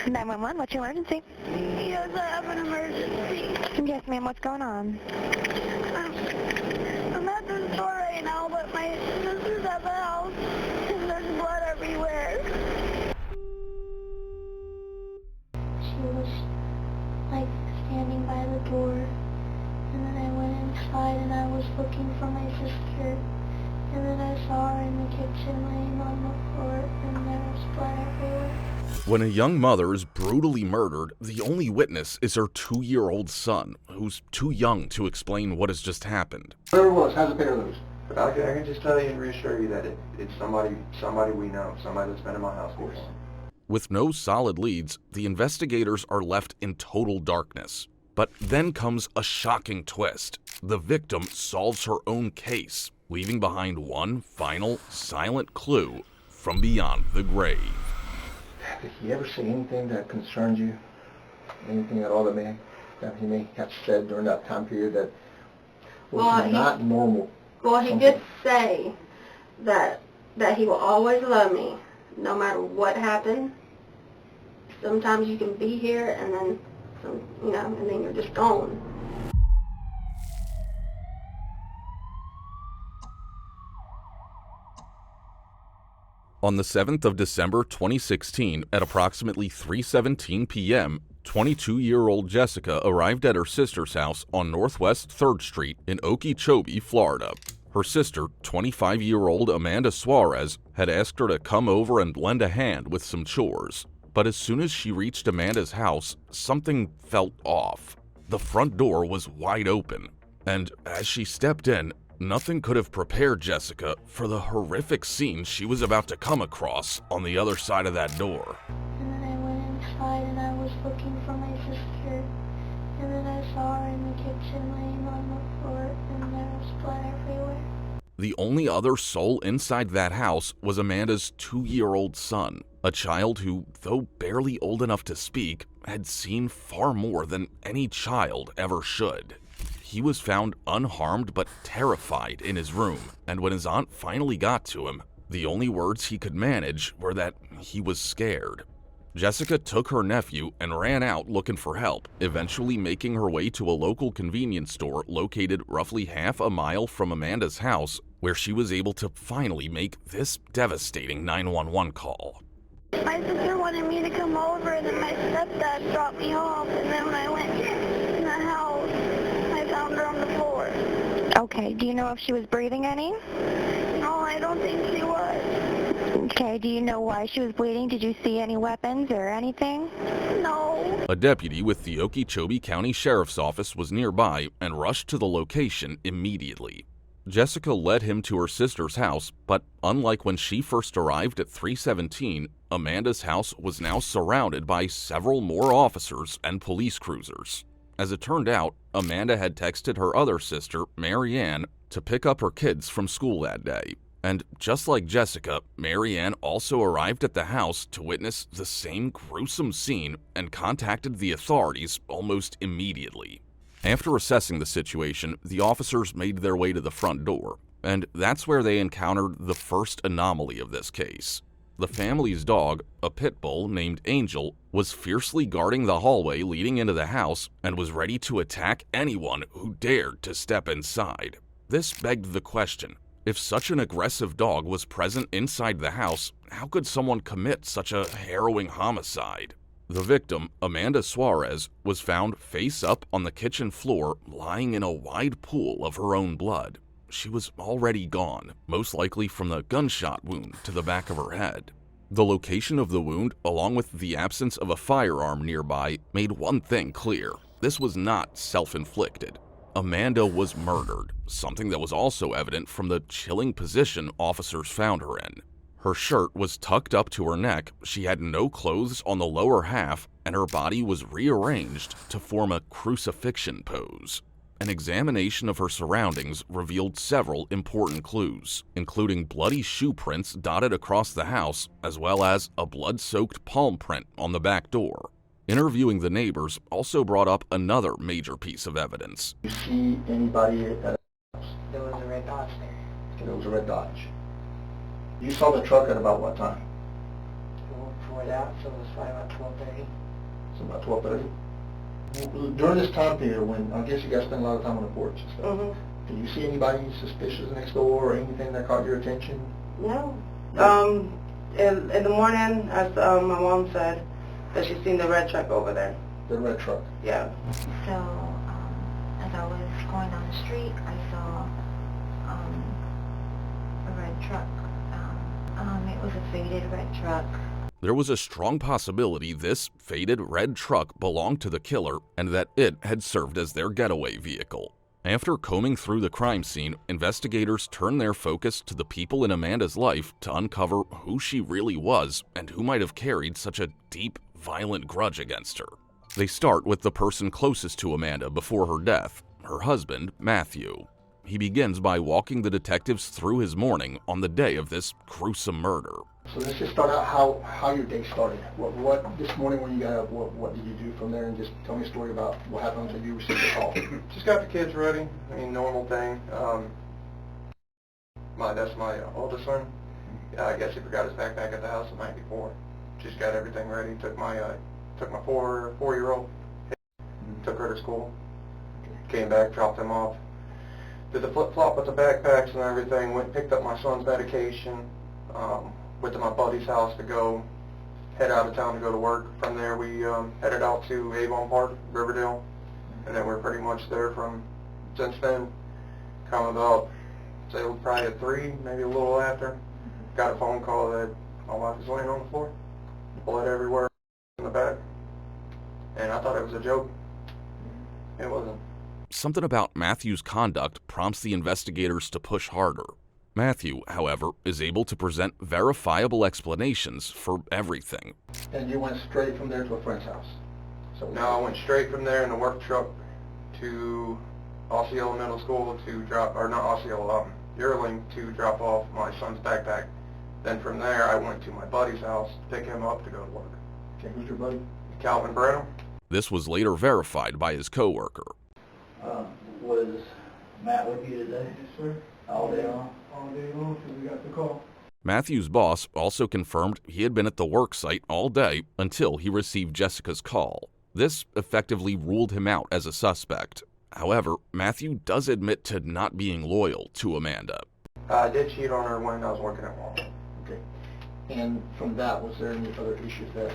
911, what's your emergency? Yes, I have an emergency. Yes, ma'am, what's going on? I'm at the store right now, but my sister's at the house, and there's blood everywhere. She was, like, standing by the door, and then I went inside and I was looking for my sister, and then I saw her in the kitchen laying on the floor, and there was blood everywhere. When a young mother is brutally murdered, the only witness is her 2-year-old son, who's too young to explain what has just happened. Whoever it was, how's the pair loose? But I can just tell you and reassure you that it's somebody we know, somebody that's been in my house before. With no solid leads, the investigators are left in total darkness. But then comes a shocking twist. The victim solves her own case, leaving behind one final, silent clue from beyond the grave. Did he ever say anything that concerned you? Anything at all that he may have said during that time period that was not normal? Well, he did say that he will always love me, no matter what happened. Sometimes you can be here and then, and then you're just gone. On the 7th of December 2016, at approximately 3:17 p.m., 22-year-old Jessica arrived at her sister's house on Northwest 3rd Street in Okeechobee, Florida. Her sister, 25-year-old Amanda Suarez, had asked her to come over and lend a hand with some chores. But as soon as she reached Amanda's house, something felt off. The front door was wide open, and as she stepped in, nothing could have prepared Jessica for the horrific scene she was about to come across on the other side of that door. And then I went inside and I was looking for my sister, and then I saw her in the kitchen laying on the floor, and there was blood everywhere. The only other soul inside that house was Amanda's 2-year-old son, a child who, though barely old enough to speak, had seen far more than any child ever should. He was found unharmed but terrified in his room, and when his aunt finally got to him, the only words he could manage were that he was scared. Jessica took her nephew and ran out looking for help, eventually making her way to a local convenience store located roughly half a mile from Amanda's house, where she was able to finally make this devastating 911 call. My sister wanted me to come over, and then my stepdad dropped me off, and then when I went in the house, I found her on the floor. Okay, do you know if she was breathing any? No, I don't think she was. Okay, do you know why she was bleeding? Did you see any weapons or anything? No. A deputy with the Okeechobee County Sheriff's Office was nearby and rushed to the location immediately. Jessica led him to her sister's house, but unlike when she first arrived at 3:17, Amanda's house was now surrounded by several more officers and police cruisers. As it turned out, Amanda had texted her other sister, Mary Ann, to pick up her kids from school that day. And just like Jessica, Mary Ann also arrived at the house to witness the same gruesome scene and contacted the authorities almost immediately. After assessing the situation, the officers made their way to the front door, and that's where they encountered the first anomaly of this case. The family's dog, a pit bull named Angel, was fiercely guarding the hallway leading into the house and was ready to attack anyone who dared to step inside. This begged the question, if such an aggressive dog was present inside the house, how could someone commit such a harrowing homicide? The victim, Amanda Suarez, was found face up on the kitchen floor, lying in a wide pool of her own blood. She was already gone, most likely from the gunshot wound to the back of her head. The location of the wound, along with the absence of a firearm nearby, made one thing clear. This was not self-inflicted. Amanda was murdered, something that was also evident from the chilling position officers found her in. Her shirt was tucked up to her neck, she had no clothes on the lower half, and her body was rearranged to form a crucifixion pose. An examination of her surroundings revealed several important clues, including bloody shoe prints dotted across the house, as well as a blood-soaked palm print on the back door. Interviewing the neighbors also brought up another major piece of evidence. You see anybody at that house? There was a red Dodge there. There was a red Dodge. You saw the truck at about what time? way out, so it was probably about 12:30. So about 12:30. During this time period, when I guess you guys spend a lot of time on the porch and stuff, Mm-hmm. did you see anybody suspicious next door or anything that caught your attention? No. In the morning, as my mom said, that she's seen the red truck over there. The red truck. Yeah. So, as I was going down the street, I saw a red truck. It was a faded red truck. There was a strong possibility this faded red truck belonged to the killer and that it had served as their getaway vehicle. After combing through the crime scene, investigators turned their focus to the people in Amanda's life to uncover who she really was and who might have carried such a deep, violent grudge against her. They start with the person closest to Amanda before her death, her husband, Matthew. He begins by walking the detectives through his morning on the day of this gruesome murder. So let's just start out how your day started. What this morning when you got up, what did you do from there, and just tell me a story about what happened until you received the call. Just got the kids ready. I mean, normal thing. That's my oldest son. I guess he forgot his backpack at the house the night before. Just got everything ready. Took my 4-year-old. Took her to school. Came back, dropped him off. Did the flip-flop with the backpacks and everything. Went picked up my son's medication. Went to my buddy's house to go head out of town to go to work. From there we headed out to Avon Park, Riverdale, and then we're pretty much there from since then. Come about, say probably at 3, maybe a little after, got a phone call that my wife was laying on the floor, blood everywhere in the back, and I thought it was a joke. It wasn't. Something about Matthew's conduct prompts the investigators to push harder. Matthew, however, is able to present verifiable explanations for everything. And you went straight from there to a friend's house? So No, I went straight from there in the work truck to Osceola Middle School to drop, or not Osceola, Yearling to drop off my son's backpack. Then from there I went to my buddy's house to pick him up to go to work. Okay, who's your buddy? Calvin Brenham. This was later verified by his coworker. Was Matt with you today? Yes, sir. All day long? All day long till we got the call. Matthew's boss also confirmed he had been at the work site all day until he received Jessica's call. This effectively ruled him out as a suspect. However, Matthew does admit to not being loyal to Amanda. I did cheat on her when I was working at Walmart. Okay. And from that, was there any other issues that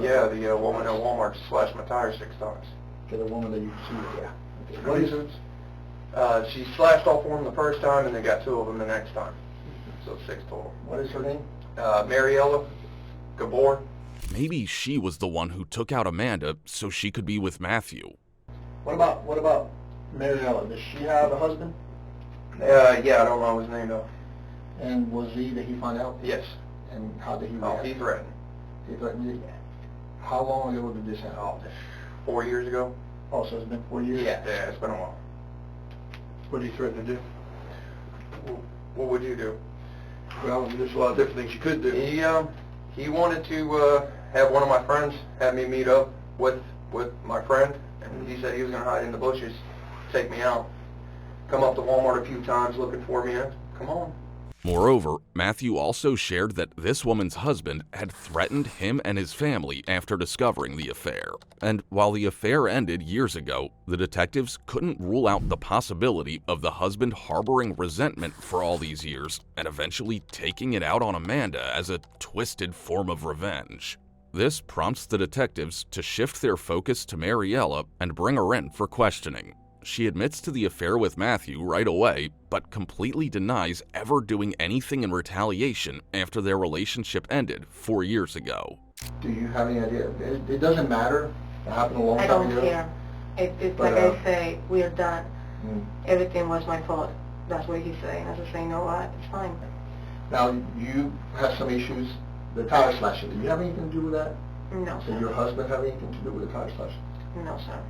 Yeah, the woman at Walmart slashed my tires 6 times. Okay, the woman that you sued? Yeah. Okay. What is it? She slashed all 4 of them the first time, and they got 2 of them the next time. So 6 total. What is her name? Mariella Gabor. Maybe she was the one who took out Amanda so she could be with Matthew. What about Mariella? Does she have a husband? Yeah, I don't know his name though. And did he find out? Yes. And how did he Oh, react? he threatened. He threatened you? How long ago did this happen? Oh, 4 years ago. Oh, so it's been 4 years? Yeah, it's been a while. What did he threaten to do? What would you do? Well, there's a lot of different things you could do. He wanted to have one of my friends have me meet up with my friend, and he said he was going to hide in the bushes, take me out, come up to Walmart a few times looking for me, and come on. Moreover, Matthew also shared that this woman's husband had threatened him and his family after discovering the affair. And while the affair ended years ago, the detectives couldn't rule out the possibility of the husband harboring resentment for all these years and eventually taking it out on Amanda as a twisted form of revenge. This prompts the detectives to shift their focus to Mariella and bring her in for questioning. She admits to the affair with Matthew right away, but completely denies ever doing anything in retaliation after their relationship ended 4 years ago. Do you have any idea? It doesn't matter. It happened a long I time don't ago. care. It's But, like I say, we're done. Mm. Everything was my fault. That's what he's saying. I just say, you know what, it's fine. Now, you have some issues. The tire slashing, do you have anything to do with that? No, Did your sir. husband have anything to do with the tire slashing? No, sir.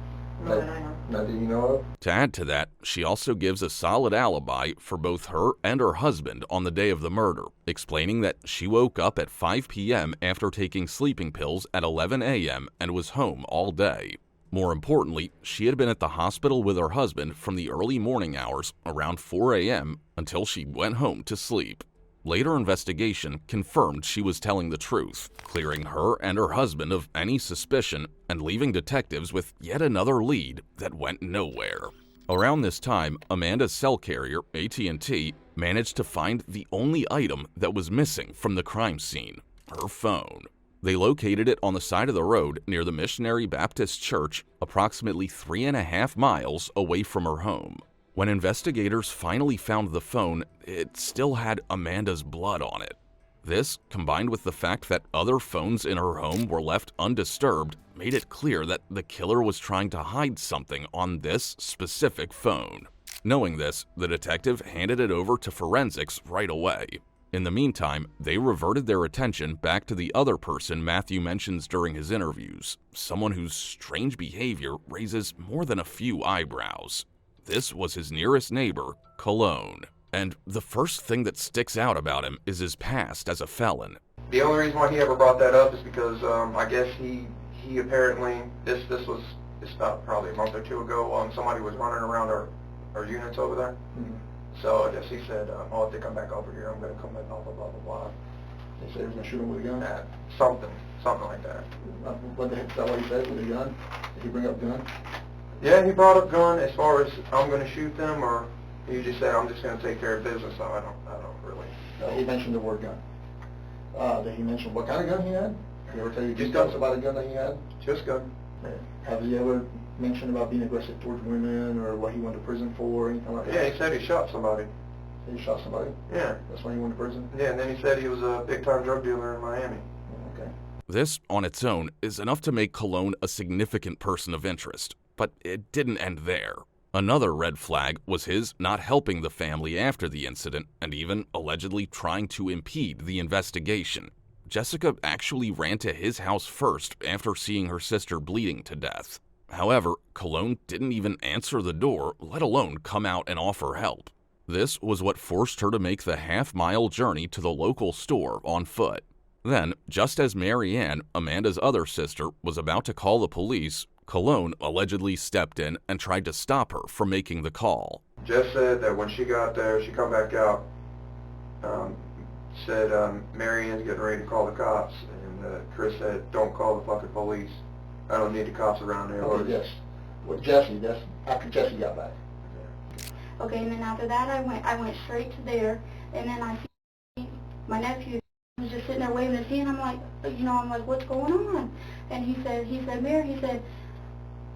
Not that I know. Now, do you know of? To add to that, she also gives a solid alibi for both her and her husband on the day of the murder, explaining that she woke up at 5 p.m. after taking sleeping pills at 11 a.m. and was home all day. More importantly, she had been at the hospital with her husband from the early morning hours around 4 a.m. until she went home to sleep. Later investigation confirmed she was telling the truth, clearing her and her husband of any suspicion and leaving detectives with yet another lead that went nowhere. Around this time, Amanda's cell carrier, AT&T, managed to find the only item that was missing from the crime scene, her phone. They located it on the side of the road near the Missionary Baptist Church, approximately 3.5 miles away from her home. When investigators finally found the phone, it still had Amanda's blood on it. This, combined with the fact that other phones in her home were left undisturbed, made it clear that the killer was trying to hide something on this specific phone. Knowing this, the detective handed it over to forensics right away. In the meantime, they reverted their attention back to the other person Matthew mentions during his interviews, someone whose strange behavior raises more than a few eyebrows. This was his nearest neighbor, Cologne. And the first thing that sticks out about him is his past as a felon. The only reason why he ever brought that up is because I guess he apparently, this was about probably a month or two ago, somebody was running around our units over there. Mm-hmm. So I guess he said, oh, if they come back over here, I'm going to come back, blah, blah, blah, blah, blah. They said he was going to shoot him with a gun? Something like that. Is that what he said, with a gun? Did he bring up gun? Yeah, he brought up gun as far as I'm going to shoot them, or he just said, I'm just going to take care of business, so I don't really. He mentioned the word gun. Did he mention what kind of gun he had? Did he ever tell you Just details gun. about a gun that he had? Just gun. Have you ever mentioned about being aggressive towards women, or what he went to prison for, or anything like that? Yeah, he said he shot somebody. He shot somebody? Yeah. That's why he went to prison? Yeah, and then he said he was a big-time drug dealer in Miami. Okay. This, on its own, is enough to make Cologne a significant person of interest, but it didn't end there. Another red flag was his not helping the family after the incident and even allegedly trying to impede the investigation. Jessica actually ran to his house first after seeing her sister bleeding to death. However, Cologne didn't even answer the door, let alone come out and offer help. This was what forced her to make the half-mile journey to the local store on foot. Then, just as Mary Ann, Amanda's other sister, was about to call the police, Cologne allegedly stepped in and tried to stop her from making the call. Jess said that when she got there, she come back out, said Mary Ann's getting ready to call the cops, and Chris said, don't call the fucking police. I don't need the cops around here. Okay, yes. Well, Jesse, that's after Jesse got back. Okay, and then after that I went straight to there, and then I see my nephew was just sitting there waving his hand. I'm like, what's going on? And he said, Mary, he said,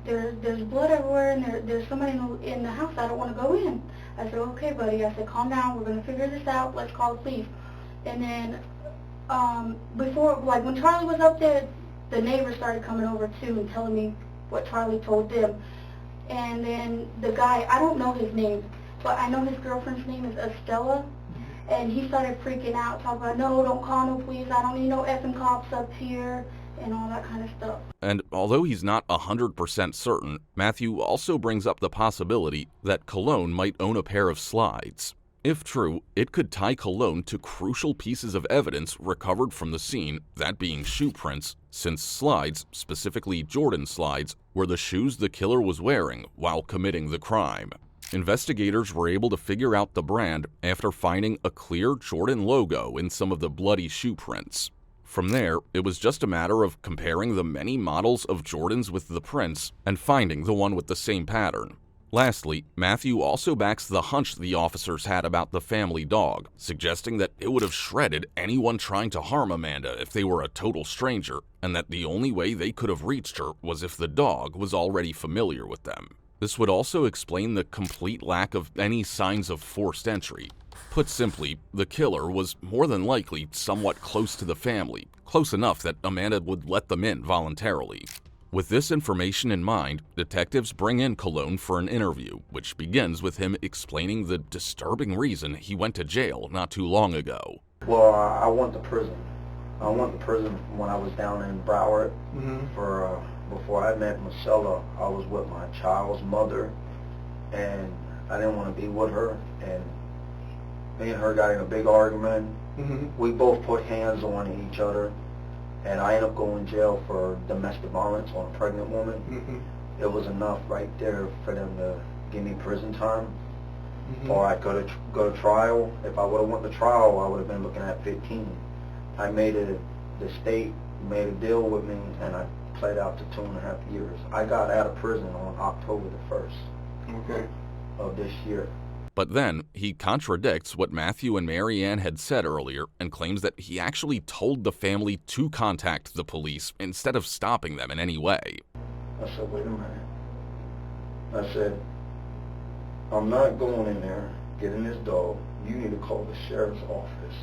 there's blood everywhere, and there's somebody in the house. I don't want to go in. I said, okay, buddy. I said, calm down. We're going to figure this out. Let's call the police. And then before, like when Charlie was up there, the neighbors started coming over too and telling me what Charlie told them. And then the guy, I don't know his name, but I know his girlfriend's name is Estella. And he started freaking out, talking about, no, don't call no police. I don't need no effing cops up here, and all that kind of stuff. And although he's not 100% certain, Matthew also brings up the possibility that Cologne might own a pair of slides. If true, it could tie Cologne to crucial pieces of evidence recovered from the scene, that being shoe prints, since slides, specifically Jordan slides, were the shoes the killer was wearing while committing the crime. Investigators were able to figure out the brand after finding a clear Jordan logo in some of the bloody shoe prints. From there, it was just a matter of comparing the many models of Jordans with the prints and finding the one with the same pattern. Lastly, Matthew also backs the hunch the officers had about the family dog, suggesting that it would have shredded anyone trying to harm Amanda if they were a total stranger, and that the only way they could have reached her was if the dog was already familiar with them. This would also explain the complete lack of any signs of forced entry. Put simply, the killer was more than likely somewhat close to the family, close enough that Amanda would let them in voluntarily. With this information in mind, detectives bring in Cologne for an interview, which begins with him explaining the disturbing reason he went to jail not too long ago. Well, I went to prison. I went to prison when I was down in Broward. Before I met Marcella, I was with my child's mother, and I didn't want to be with her, and me and her got in a big argument. We both put hands on each other, and I ended up going to jail for domestic violence on a pregnant woman. It was enough right there for them to give me prison time. or I'd go to trial. If I would have went to trial, I would have been looking at 15. The state made a deal with me, and I played out to 2.5 years. I got out of prison on October the 1st of this year. But then, he contradicts what Matthew and Marianne had said earlier and claims that he actually told the family to contact the police instead of stopping them in any way. I said, wait a minute. I said, I'm not going in there getting this dog. You need to call the sheriff's office.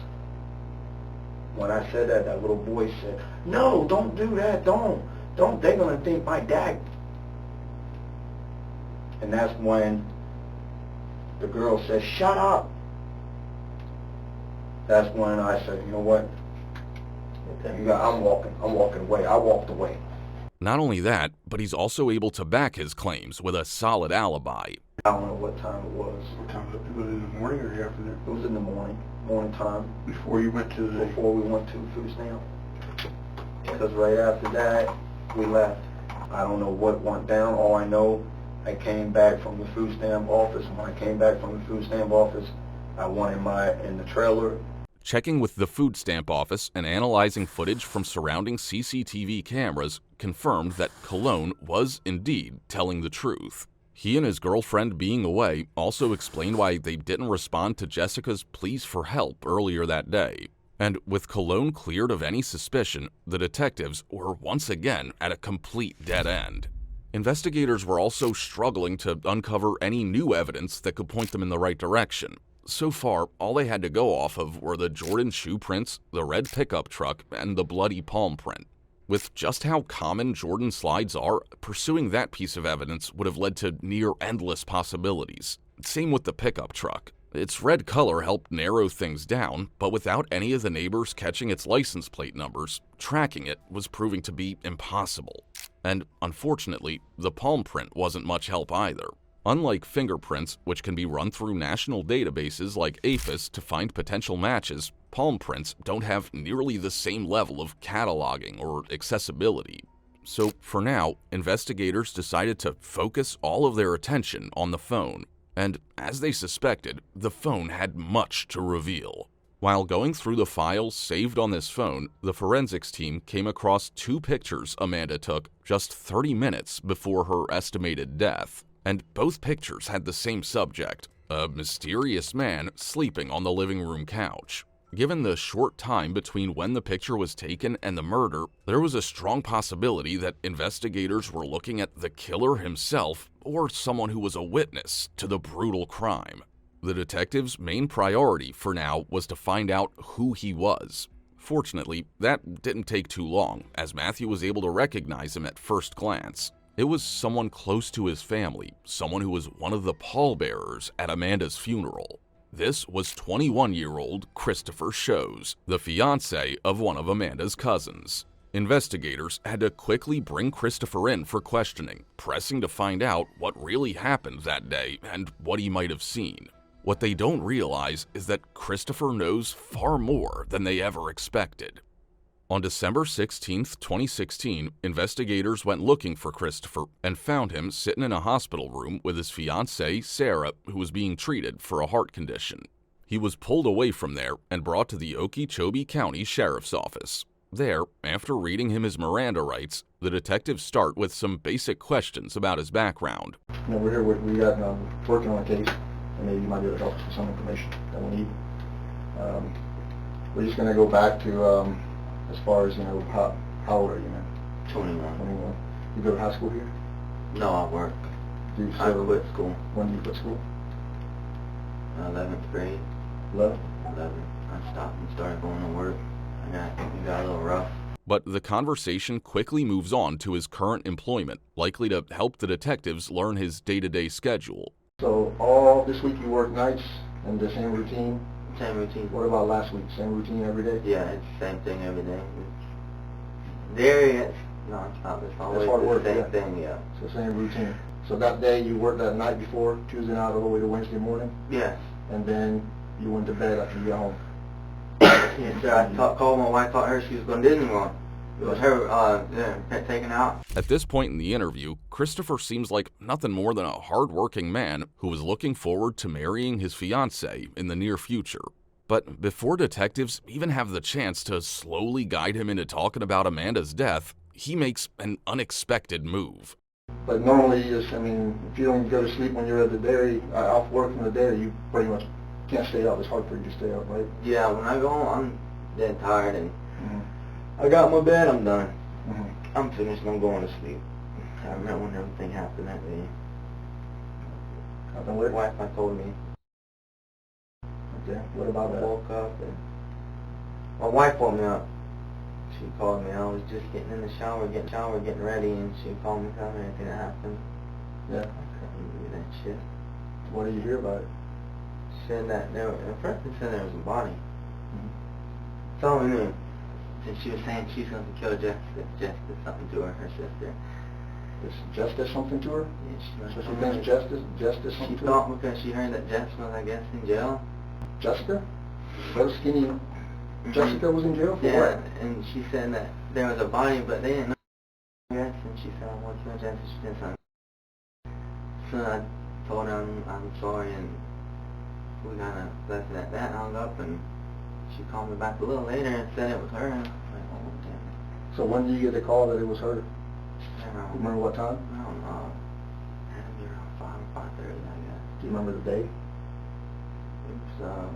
When I said that, that little boy said, no, don't do that, don't. They're going to think my dad. And that's when the girl says, shut up. That's when I said, you know what? I'm walking away. I walked away. Not only that, but he's also able to back his claims with a solid alibi. I don't know what time it was. What time was it? Was it in the morning or the afternoon? It was in the morning time. Before you went to the... Before we went to food stamp. Because right after that, we left. I don't know what went down. All I know, I came back from the food stamp office. When I came back from the food stamp office, I went in the trailer. Checking with the food stamp office and analyzing footage from surrounding CCTV cameras confirmed that Colon was indeed telling the truth. He and his girlfriend being away also explained why they didn't respond to Jessica's pleas for help earlier that day. And with Colon cleared of any suspicion, the detectives were once again at a complete dead end. Investigators were also struggling to uncover any new evidence that could point them in the right direction. So far, all they had to go off of were the Jordan shoe prints, the red pickup truck, and the bloody palm print. With just how common Jordan slides are, pursuing that piece of evidence would have led to near-endless possibilities. Same with the pickup truck. Its red color helped narrow things down, but without any of the neighbors catching its license plate numbers, tracking it was proving to be impossible. And unfortunately, the palm print wasn't much help either. Unlike fingerprints, which can be run through national databases like APHIS to find potential matches, palm prints don't have nearly the same level of cataloging or accessibility. So for now, investigators decided to focus all of their attention on the phone. And as they suspected, the phone had much to reveal. While going through the files saved on this phone, the forensics team came across 2 pictures Amanda took just 30 minutes before her estimated death. And both pictures had the same subject, a mysterious man sleeping on the living room couch. Given the short time between when the picture was taken and the murder, there was a strong possibility that investigators were looking at the killer himself or someone who was a witness to the brutal crime. The detective's main priority for now was to find out who he was. Fortunately, that didn't take too long, as Matthew was able to recognize him at first glance. It was someone close to his family, someone who was one of the pallbearers at Amanda's funeral. This was 21-year-old Christopher Shows, the fiancé of one of Amanda's cousins. Investigators had to quickly bring Christopher in for questioning, pressing to find out what really happened that day and what he might have seen. What they don't realize is that Christopher knows far more than they ever expected. On December 16, 2016, investigators went looking for Christopher and found him sitting in a hospital room with his fiancée, Sarah, who was being treated for a heart condition. He was pulled away from there and brought to the Okeechobee County Sheriff's Office. There, after reading him his Miranda rights, the detectives start with some basic questions about his background. We're here, we got working on a case, and maybe you might be able to help us with some information that we need. We're just going to go back to as far as, how old are you, man? 21. 21. You go to high school here? No, I work. I quit school. When did you quit school? 11th grade. 11? 11. I stopped and started going to work. It got a little rough. But the conversation quickly moves on to his current employment, likely to help the detectives learn his day-to-day schedule. So all this week you work nights and the same routine? Same routine. What about last week? Same routine every day? Yeah, it's the same thing every day. It's non-stop. It's always hard work, the same thing, yeah. So same routine. So that day you worked that night before, Tuesday night all the way to Wednesday morning? Yes. And then you went to bed after you got home? Yes, sir. I called my wife, thought her she was going to Disney World. It was her taken out. At this point in the interview, Christopher seems like nothing more than a hard-working man who was looking forward to marrying his fiancée in the near future. But before detectives even have the chance to slowly guide him into talking about Amanda's death, he makes an unexpected move. But normally, I mean, if you don't go to sleep when you're at the dairy, off work from the dairy, you pretty much can't stay up. It's hard for you to stay up, right? Yeah, when I go home, I'm dead tired, and I got my bed, I'm done. I'm finished, I'm going to sleep. I remember when everything happened that day. Nothing My weird? wife told me. Okay, what about I that? woke up, and my wife woke me up. She called me. I was just getting in the shower, getting ready, and she called me, telling me everything that happened. Yeah. I couldn't believe that shit. What did you hear about it? She said that first they said there was a body. So we knew. And she was saying she's going to kill Jessica. Jess did something to her sister. Is Jess did something to her? Yeah, So she thinks Jess did something She to her? thought because she heard that Jess was, I guess, in jail. Jessica? Little skinny Jessica was in jail for Yeah, what? and she said that there was a body, but they didn't know. Yes, and she said, I want to kill Jess, and she did something. So I told her I'm sorry, and we kind of left it at that, hung up, and she called me back a little later and said it was her, and I was like, oh, damn. So when did you get the call that it was her? Around, Remember what time? I don't know. It had to be around 5:30, I guess. Do you remember the day? It was,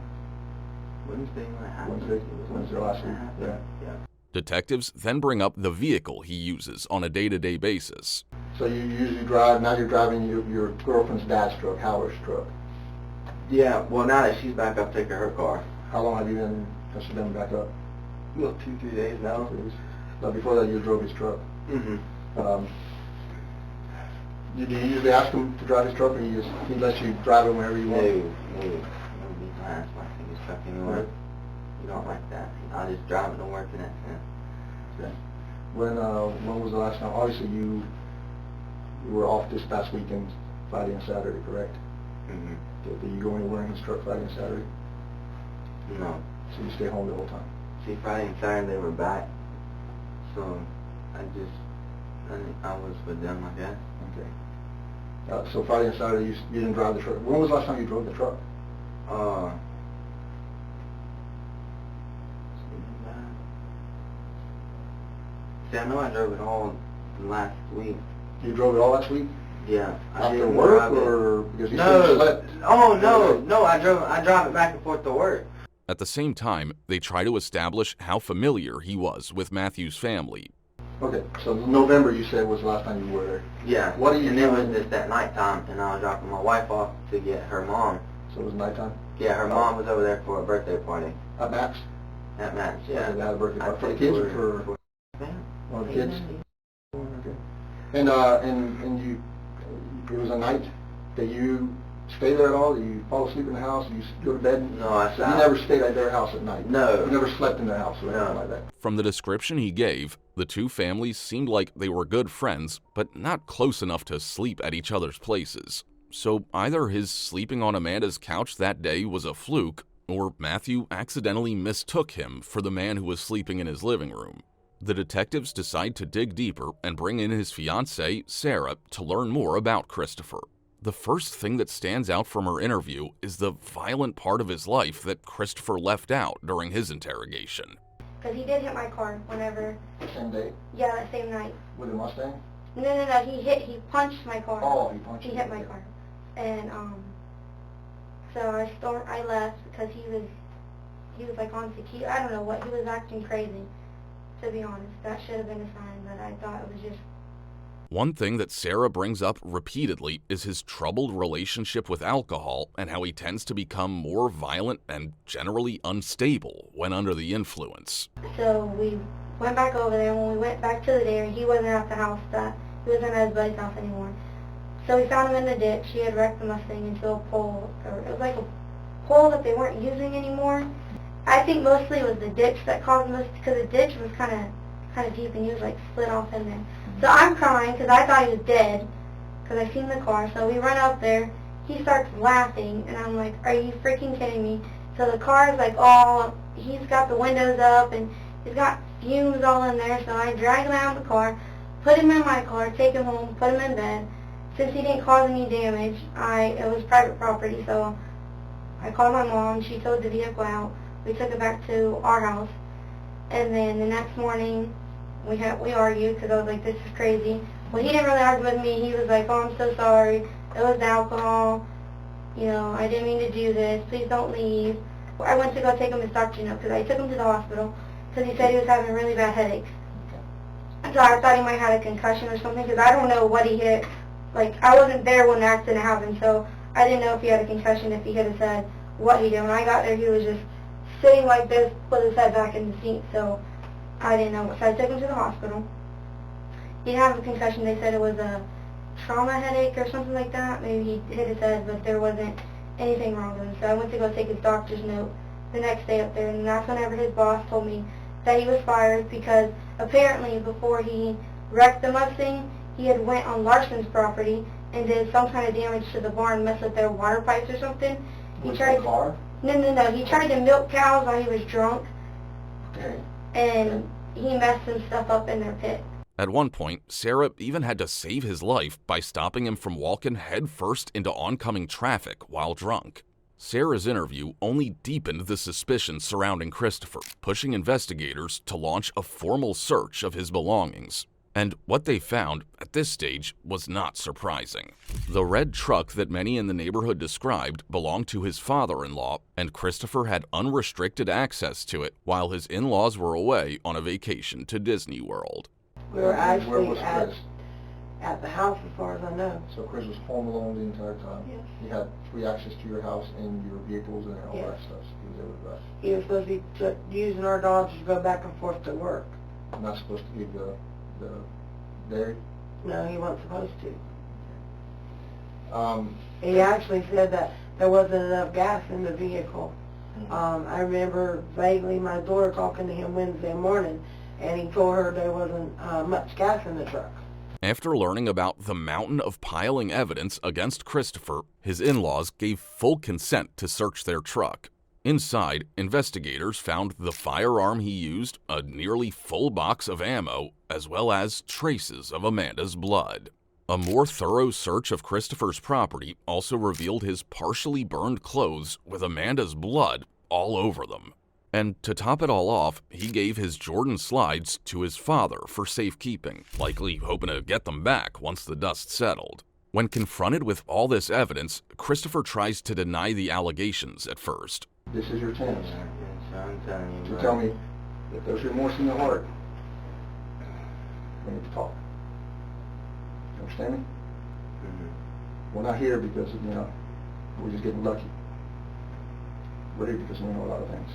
Wednesday when it happened. Wednesday last week, yeah. Detectives then bring up the vehicle he uses on a day-to-day basis. So you usually drive, now you're driving your girlfriend's dad's truck, Howard's truck. Yeah, well now that she's back up taking her car. How long have you been, since you've been back up? Well, 2-3 days now. But before that you drove his truck. Mm-hmm. Do you usually ask him to drive his truck, or he lets you drive it whenever you want? No. Nobody drives my fingers truck anymore. You don't like that. I'll just drive it to work in that sense. Okay. When was the last time? Obviously you were off this past weekend, Friday and Saturday, correct? Mm-hmm. Did you go anywhere in his truck Friday and Saturday? No. So you stay home the whole time? See, Friday and Saturday they were back, so I was with them, I guess. Okay. So Friday and Saturday you didn't drive the truck. When was the last time you drove the truck? See, I know I drove it all last week. You drove it all last week? Yeah. After work, or because you said you slept? Oh no, I drive it back and forth to work. At the same time, they try to establish how familiar he was with Matthew's family. Okay, so November you said was the last time you were there. Yeah. What are you and doing? it was just at nighttime, and I was dropping my wife off to get her mom. So it was nighttime? Yeah, her mom was over there for a birthday party. At Matt's? At Matt's, yeah. They had a birthday party for the I kids, think or for one of the kids? Okay. And you, it was a night that you stayed there at all? Did you fall asleep in the house? Did you go to bed? No, So you never stayed at their house at night? No. You never slept in their house or anything like that? From the description he gave, the two families seemed like they were good friends, but not close enough to sleep at each other's places. So either his sleeping on Amanda's couch that day was a fluke, or Matthew accidentally mistook him for the man who was sleeping in his living room. The detectives decide to dig deeper and bring in his fiancée, Sarah, to learn more about Christopher. The first thing that stands out from her interview is the violent part of his life that Christopher left out during his interrogation. Because he did hit my car whenever... Same day? Yeah, that same night. With a Mustang? No, he punched my car. Oh, he punched you. He hit my car. And, so I left because he was like on security. I don't know what, he was acting crazy, to be honest. That should have been a sign, but I thought it was just... One thing that Sarah brings up repeatedly is his troubled relationship with alcohol and how he tends to become more violent and generally unstable when under the influence. So we went back over there, and when we went back to the dairy, he wasn't at the house. He wasn't at his buddy's house anymore. So we found him in the ditch. He had wrecked the Mustang into a pole, or it was like a pole that they weren't using anymore. I think mostly it was the ditch that caused this, because the ditch was kind of deep, and he was like split off in there. So I'm crying because I thought he was dead, because I seen the car. So we run up there. He starts laughing, and I'm like, "Are you freaking kidding me?" So the car is like he's got the windows up, and He's got fumes all in there, so I drag him out of the car, put him in my car, take him home, put him in bed. Since he didn't cause any damage, it was private property, so I called my mom. She towed the vehicle out. We took it back to our house, and then the next morning we argued because I was like, this is crazy. Well, he didn't really argue with me. He was like, oh, I'm so sorry. It was the alcohol. You know, I didn't mean to do this. Please don't leave. I went to go take him to Dr. because I took him to the hospital because he said he was having really bad headaches. So I thought he might have a concussion or something because I don't know what he hit. Like, I wasn't there when the accident happened, so I didn't know if he had a concussion, if he hit his head, what he did. When I got there, he was just sitting like this, put his head back in the seat, so I didn't know. So I took him to the hospital. He didn't have a concussion. They said it was a trauma headache or something like that. Maybe he hit his head, but there wasn't anything wrong with him. So I went to go take his doctor's note the next day up there, and that's whenever his boss told me that he was fired because apparently before he wrecked the Mustang, he had went on Larson's property and did some kind of damage to the barn, messed with their water pipes or something. With the car? No. He tried to milk cows while he was drunk. Okay. And he messed some stuff up in their pit. At one point, Sarah even had to save his life by stopping him from walking headfirst into oncoming traffic while drunk. Sarah's interview only deepened the suspicion surrounding Christopher, pushing investigators to launch a formal search of his belongings. And what they found at this stage was not surprising. The red truck that many in the neighborhood described belonged to his father-in-law, and Christopher had unrestricted access to it while his in-laws were away on a vacation to Disney World. We were actually Where was Chris? at the house as far as I know. So Chris was home alone the entire time? Yes. He had free access to your house and your vehicles and all that stuff? He was there with us? He was supposed to be using our dogs to go back and forth to work. I'm not supposed to leave the dairy? No, he wasn't supposed to. He actually said that there wasn't enough gas in the vehicle. I remember vaguely my daughter talking to him Wednesday morning, and he told her there wasn't much gas in the truck. After learning about the mountain of piling evidence against Christopher, his in-laws gave full consent to search their truck. Inside, investigators found the firearm he used, a nearly full box of ammo, as well as traces of Amanda's blood. A more thorough search of Christopher's property also revealed his partially burned clothes with Amanda's blood all over them. And to top it all off, he gave his Jordan slides to his father for safekeeping, likely hoping to get them back once the dust settled. When confronted with all this evidence, Christopher tries to deny the allegations at first. This is your chance I'm telling you, to tell me if there's remorse in your heart. We need to talk. You understand me? We're not here because, we're just getting lucky. We're here because we know a lot of things.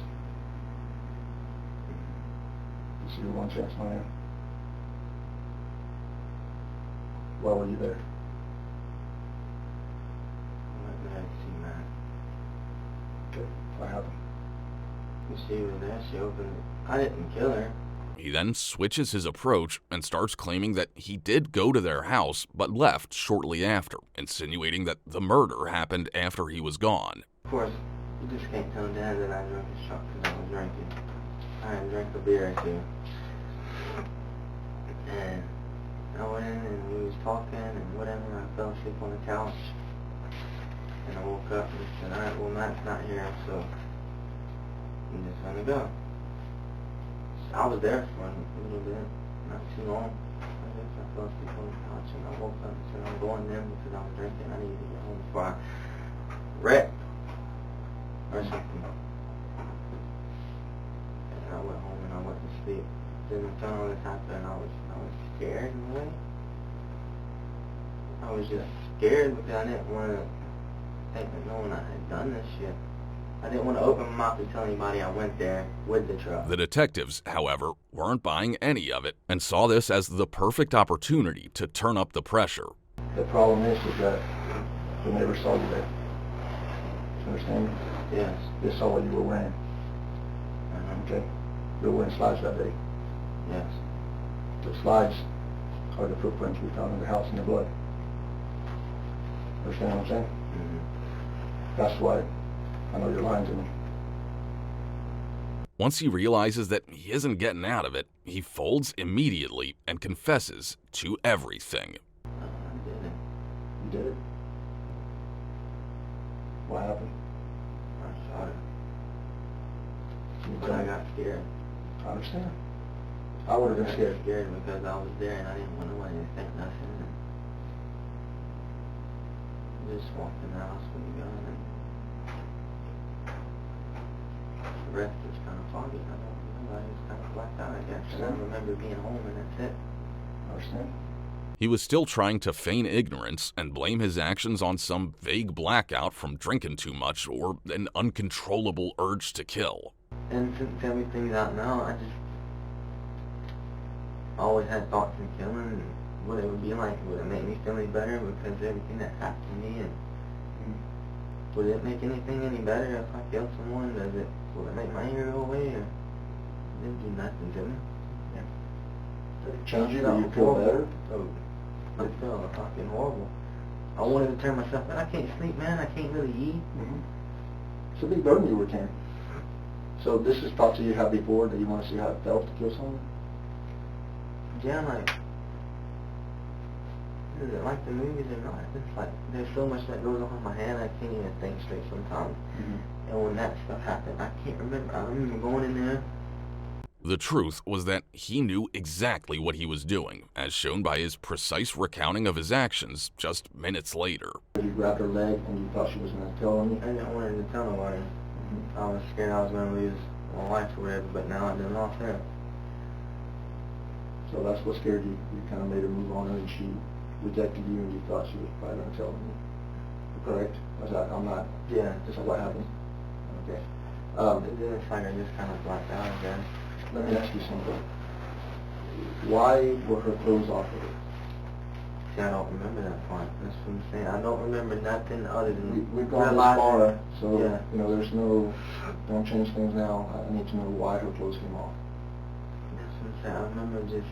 This is your one chance, man. Why were you there? Okay, what happened? She was there, she opened it. I didn't kill her. He then switches his approach and starts claiming that he did go to their house but left shortly after, insinuating that the murder happened after he was gone. Of course, you just can't tell Dad that I drank his truck because I was drinking. I had drank a beer or two. And I went in and we was talking and whatever, I fell asleep on the couch. And I woke up and said, alright, well Matt's not here, so I'm just gonna go. I was there for a little bit, not too long. I guess I fell asleep on the couch and I woke up and said I'm going in because I was drinking. I needed to get home before I wrecked or something. And I went home and I went to sleep. Then the all this happened and I was scared in a way. I was just scared because I didn't want to think that no one had done this shit. I didn't want to open my mouth and tell anybody I went there with the truck. The detectives, however, weren't buying any of it and saw this as the perfect opportunity to turn up the pressure. The problem is that they never saw you there. You understand me? Yes. They saw what you were wearing. Okay? You were wearing slides that day. Yes. The slides are the footprints we found in the house in the blood. Understand what I'm saying? That's why I know you're lying to me. Once he realizes that he isn't getting out of it, he folds immediately and confesses to everything. I did it. You did it? What happened? I shot her. You But tell I me. got scared. I understand. I would have been scared. Scared because I was there and I didn't want nobody to think nothing. And just walked in the house with a gun, and the rest is kind of foggy. I don't remember. I just kind of blacked out, I guess. And I remember being home, and that's it. I understand. He was still trying to feign ignorance and blame his actions on some vague blackout from drinking too much or an uncontrollable urge to kill. And since everything's out now, I just always had thoughts of killing and what it would be like. Would it make me feel any better because of everything that happened to me? And would it make anything any better if I killed someone? Will it make my anger go away? Or it didn't do nothing to me. Did it change you? Do you feel better? So I feel fucking horrible. I wanted to turn myself in. I can't sleep, man. I can't really eat. It's a big burden you were carrying. So this is thoughts that you had before that you want to see how it felt to kill someone? Yeah, like, is it like the movies or not? It's like, there's so much that goes on in my head, I can't even think straight sometimes. And when that stuff happened, I can't remember. I remember going in there. The truth was that he knew exactly what he was doing, as shown by his precise recounting of his actions just minutes later. You grabbed her leg and you thought she was going to tell on you? I didn't want her to tell nobody. I was scared I was going to lose my life or whatever, but now I didn't lost her. So that's what scared you. You kind of made her move on and she rejected you and you thought she was probably going to tell on you. Correct? I'm not... Yeah. This is what happened? Okay. Then it's like I just kind of blacked out again. Let me ask you something. Why were her clothes off of her? See, I don't remember that part. That's what I'm saying. I don't remember nothing other than We've gone this far, so, you know, there's no... Don't change things now. I need to know why her clothes came off. That's what I'm saying. I remember just...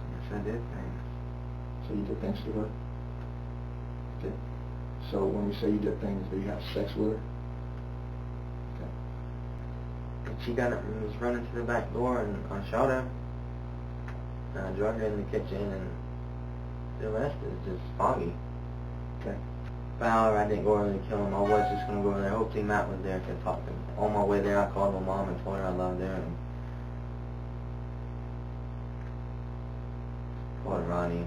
Yes, I did things. So you did things to her? Okay. So when you say you did things, did you have sex with her? Okay. And she got up and was running to the back door, and I shot her. And I drug her in the kitchen, and the rest is just foggy. Okay. But however, I didn't go over to kill him. I was just going to go over there. Hopefully Matt was there to talk to him. On my way there, I called my mom and told her I loved her. And called Ronnie.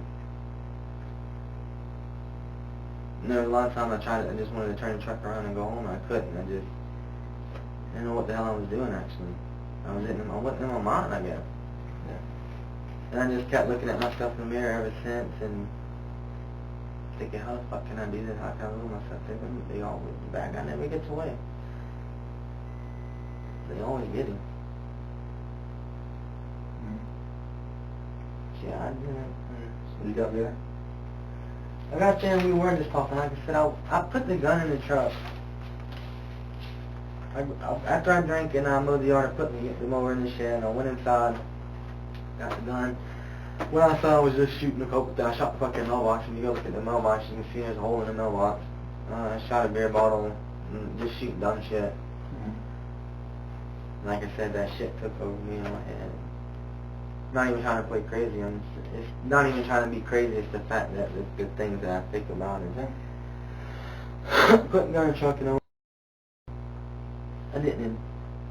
And there was a lot of times I just wanted to turn the truck around and go home, and I couldn't. I didn't know what the hell I was doing, actually. I wasn't in my mind, I guess. Yeah. And I just kept looking at myself in the mirror ever since, and thinking, how the fuck can I do this? How can I lose myself? The bad guy never gets away. They always get him. Yeah, I didn't. So you got there? I got there and we were just talking. Like I said, I put the gun in the truck. After I drank and I mowed the yard, I put the mower in the shed, and I went inside, got the gun. When I saw I was just shooting a couple things, I shot the fucking mailbox, and you go look at the mailbox, you can see there's a hole in the mailbox. I shot a beer bottle, and just shooting dumb shit. Like I said, that shit took over me in my head. Not even trying to play crazy. It's not even trying to be crazy. It's the fact that it's the things that I think about. And putting gun in the truck and all. I didn't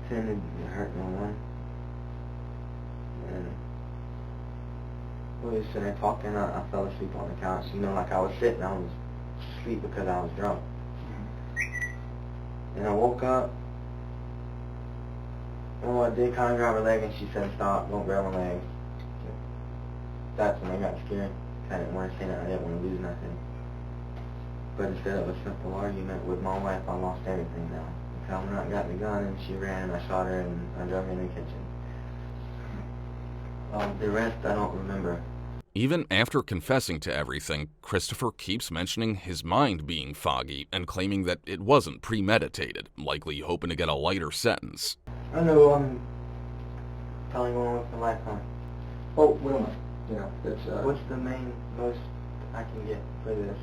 intend to hurt no one. And we were sitting there talking. I fell asleep on the couch. You know, like I was sitting, I was asleep because I was drunk. And I woke up. Oh, I did kind of grab her leg, and she said, "Stop! Don't grab my leg." That's when I got scared. I didn't want to say that. I didn't want to lose nothing. But instead of a simple argument with my wife, I lost everything now. Because when I got the gun, and she ran, and I shot her, and I drove her in the kitchen. The rest, I don't remember. Even after confessing to everything, Christopher keeps mentioning his mind being foggy and claiming that it wasn't premeditated, likely hoping to get a lighter sentence. I know I'm probably going with the lifetime. Oh, we don't know. You know, it's, What's the most I can get for this.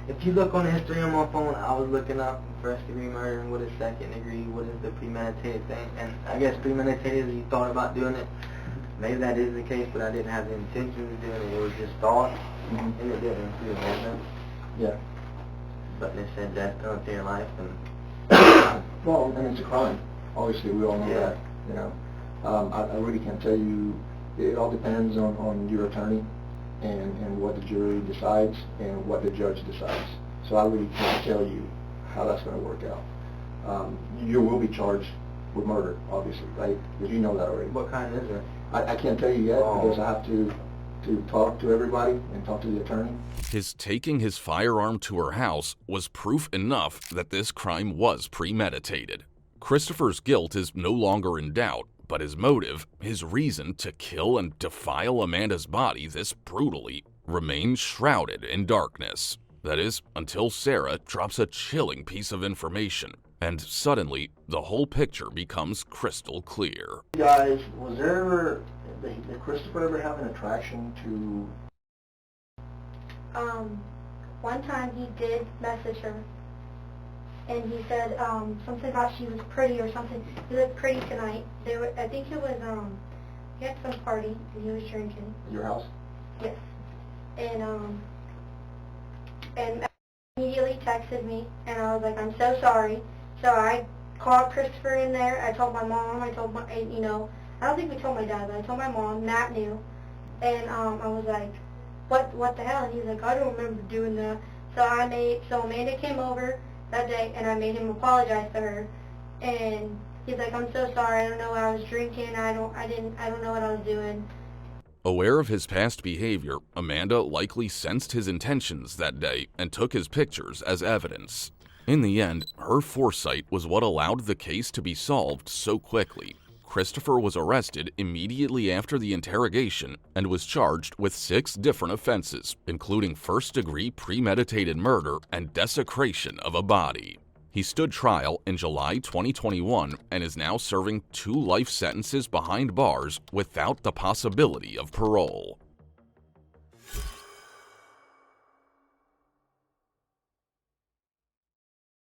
If you look on the history on my phone, I was looking up first degree murder and what is second degree, what is the premeditated thing, and I guess premeditated is you thought about doing it. Maybe that is the case, but I didn't have the intention of doing it. It was just thought, and it didn't include movement. Yeah. But they said death penalty in life, and well, and it's a crime. Obviously, we all know Yeah. that. You know, I really can't tell you. It all depends on your attorney and what the jury decides and what the judge decides. So I really can't tell you how that's going to work out. You will be charged with murder, obviously, right? Because you know that already. what kind is it? I can't tell you yet because I have to talk to everybody and talk to the attorney. His taking his firearm to her house was proof enough that this crime was premeditated. Christopher's guilt is no longer in doubt, but his motive, his reason to kill and defile Amanda's body this brutally, remains shrouded in darkness. That is, until Sarah drops a chilling piece of information, and suddenly the whole picture becomes crystal clear. Guys, was there ever, did Christopher ever have an attraction to... One time he did message her, and he said something about she was pretty or something. He looked pretty tonight. I think it was, he had some party, and he was drinking. At your house? Yes. And immediately texted me, and I was like, I'm so sorry. So I called Christopher in there. I told my mom. I told my, you know, I don't think we told my dad, but I told my mom. Matt knew, and I was like, what the hell? And he's like, I don't remember doing that. So Amanda came over that day, and I made him apologize to her, and he's like, I'm so sorry. I don't know. I was drinking. I don't know what I was doing. Aware of his past behavior, Amanda likely sensed his intentions that day and took his pictures as evidence. In the end, her foresight was what allowed the case to be solved so quickly. Christopher was arrested immediately after the interrogation and was charged with 6 different offenses, including first-degree premeditated murder and desecration of a body. He stood trial in July 2021 and is now serving 2 life sentences behind bars without the possibility of parole.